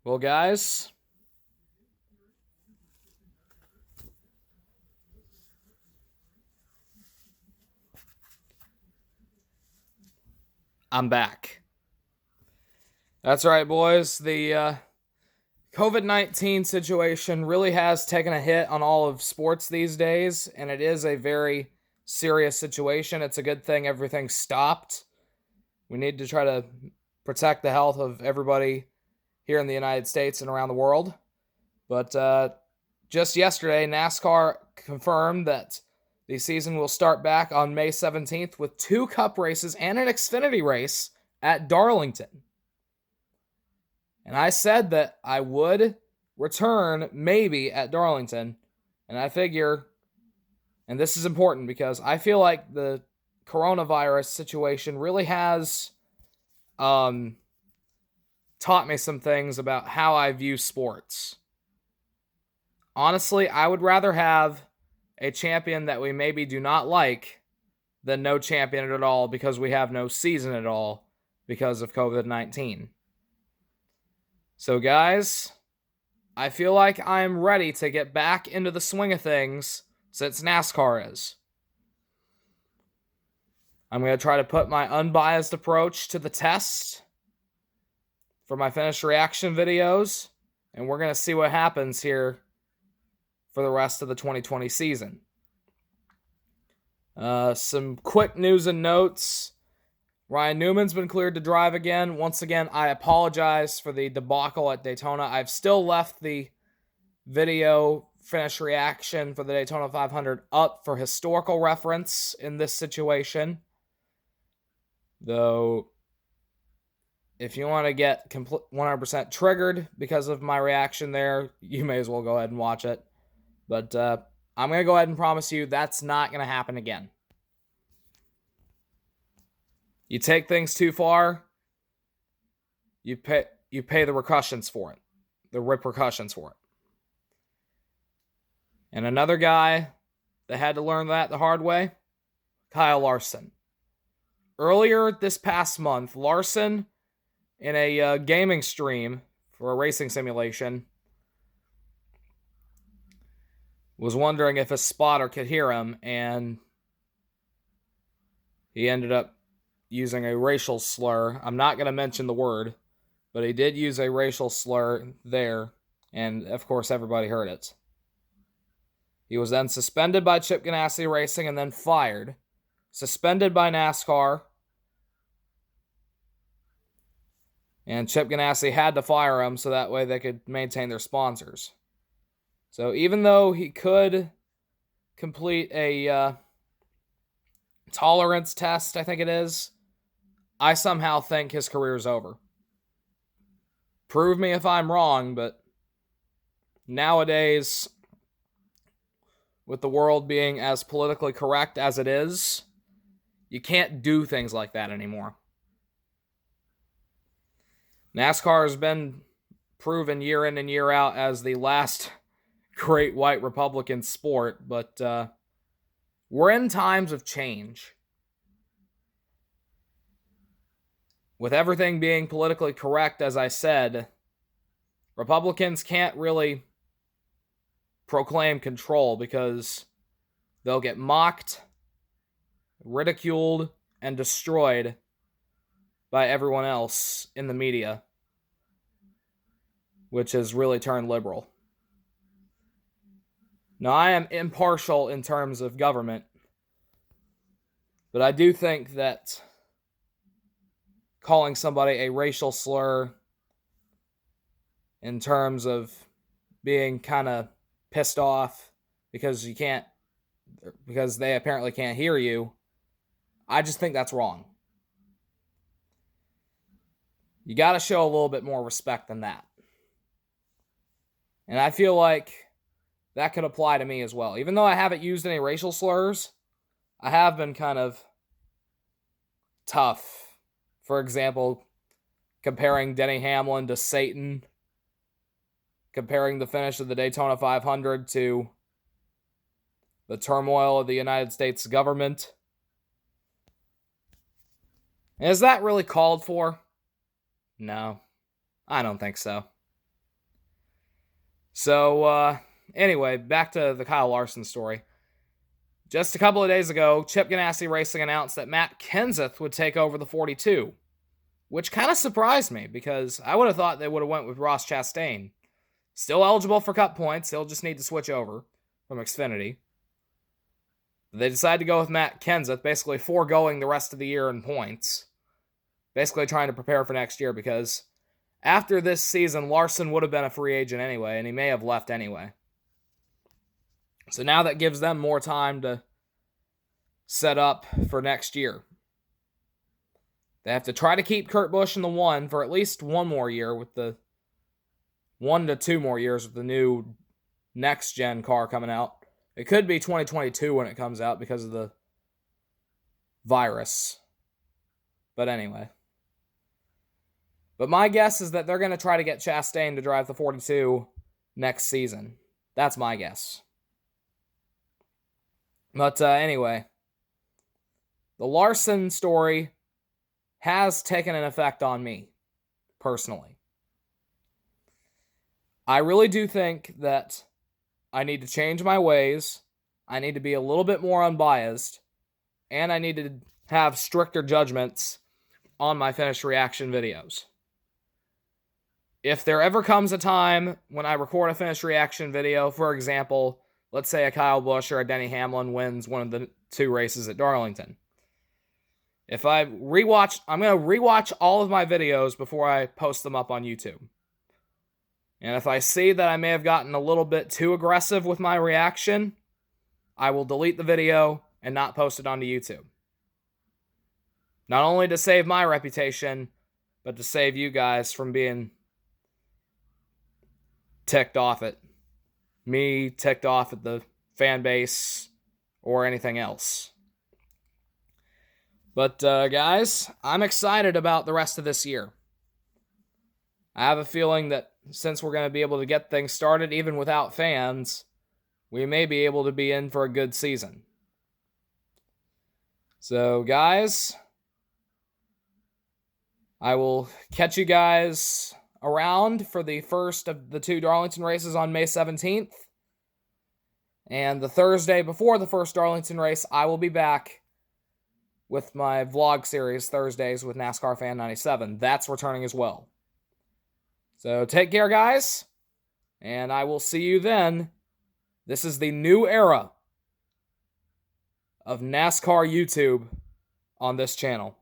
Well, guys, I'm back. That's right, boys. The COVID-19 situation really has taken a hit on all of sports these days, and it is a very serious situation. It's a good thing everything stopped. We need to try to protect the health of everybody here in the United States and around the world. But just yesterday, NASCAR confirmed that the season will start back on May 17th with 2 Cup races and an Xfinity race at Darlington. And I said that I would return maybe at Darlington. And I figure, and this is important because I feel like the coronavirus situation really has taught me some things about how I view sports. Honestly, I would rather have a champion that we maybe do not like than no champion at all because we have no season at all because of COVID-19. So, guys, I feel like I'm ready to get back into the swing of things since NASCAR is. I'm going to try to put my unbiased approach to the test for my finished reaction videos, and we're going to see what happens here for the rest of the 2020 season. Some quick news and notes. Ryan Newman's been cleared to drive again. Once again, I apologize for the debacle at Daytona. I've still left the video finish reaction for the Daytona 500 up for historical reference in this situation. Though, if you want to get 100% triggered because of my reaction there, you may as well go ahead and watch it. But I'm going to go ahead and promise you that's not going to happen again. You take things too far, you pay the repercussions for it. And another guy that had to learn that the hard way, Kyle Larson. Earlier this past month, Larson, in a gaming stream for a racing simulation, was wondering if a spotter could hear him, and he ended up using a racial slur. I'm not going to mention the word, but he did use a racial slur there, and of course everybody heard it. He was then suspended by Chip Ganassi Racing and then fired. Suspended by NASCAR. And Chip Ganassi had to fire him so that way they could maintain their sponsors. So even though he could complete a tolerance test, I think it is, I somehow think his career is over. Prove me if I'm wrong, but nowadays, with the world being as politically correct as it is, you can't do things like that anymore. NASCAR has been proven year in and year out as the last great white Republican sport, but we're in times of change. With everything being politically correct, as I said, Republicans can't really proclaim control because they'll get mocked, ridiculed, and destroyed by everyone else in the media, which has really turned liberal. Now, I am impartial in terms of government, but I do think that calling somebody a racial slur in terms of being kind of pissed off because they apparently can't hear you, I just think that's wrong. You got to show a little bit more respect than that. And I feel like that could apply to me as well. Even though I haven't used any racial slurs, I have been kind of tough. For example, comparing Denny Hamlin to Satan, comparing the finish of the Daytona 500 to the turmoil of the United States government. Is that really called for? No, I don't think so. So, anyway, back to the Kyle Larson story. Just a couple of days ago, Chip Ganassi Racing announced that Matt Kenseth would take over the 42, which kind of surprised me because I would have thought they would have went with Ross Chastain. Still eligible for Cup points, he'll just need to switch over from Xfinity. They decided to go with Matt Kenseth, basically foregoing the rest of the year in points. Basically trying to prepare for next year because after this season, Larson would have been a free agent anyway, and he may have left anyway. So now that gives them more time to set up for next year. They have to try to keep Kurt Busch in the 1 for at least one more year, with the 1 to 2 more years with the new next-gen car coming out. It could be 2022 when it comes out because of the virus. But anyway. But my guess is that they're going to try to get Chastain to drive the 42 next season. That's my guess. But anyway, the Larson story has taken an effect on me, personally. I really do think that I need to change my ways, I need to be a little bit more unbiased, and I need to have stricter judgments on my finished reaction videos. If there ever comes a time when I record a finished reaction video, for example, let's say a Kyle Busch or a Denny Hamlin wins one of the 2 races at Darlington. I'm going to rewatch all of my videos before I post them up on YouTube. And if I see that I may have gotten a little bit too aggressive with my reaction, I will delete the video and not post it onto YouTube. Not only to save my reputation, but to save you guys from being ticked off at me, ticked off at the fan base, or anything else. But guys, I'm excited about the rest of this year. I have a feeling that since we're going to be able to get things started even without fans, we may be able to be in for a good season. So guys, I will catch you guys around for the first of the 2 Darlington races on May 17th. And the Thursday before the first Darlington race, I will be back with my vlog series, Thursdays with NASCAR Fan 97. That's returning as well. So take care, guys, and I will see you then. This is the new era of NASCAR YouTube on this channel.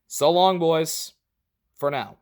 So long, boys, for now.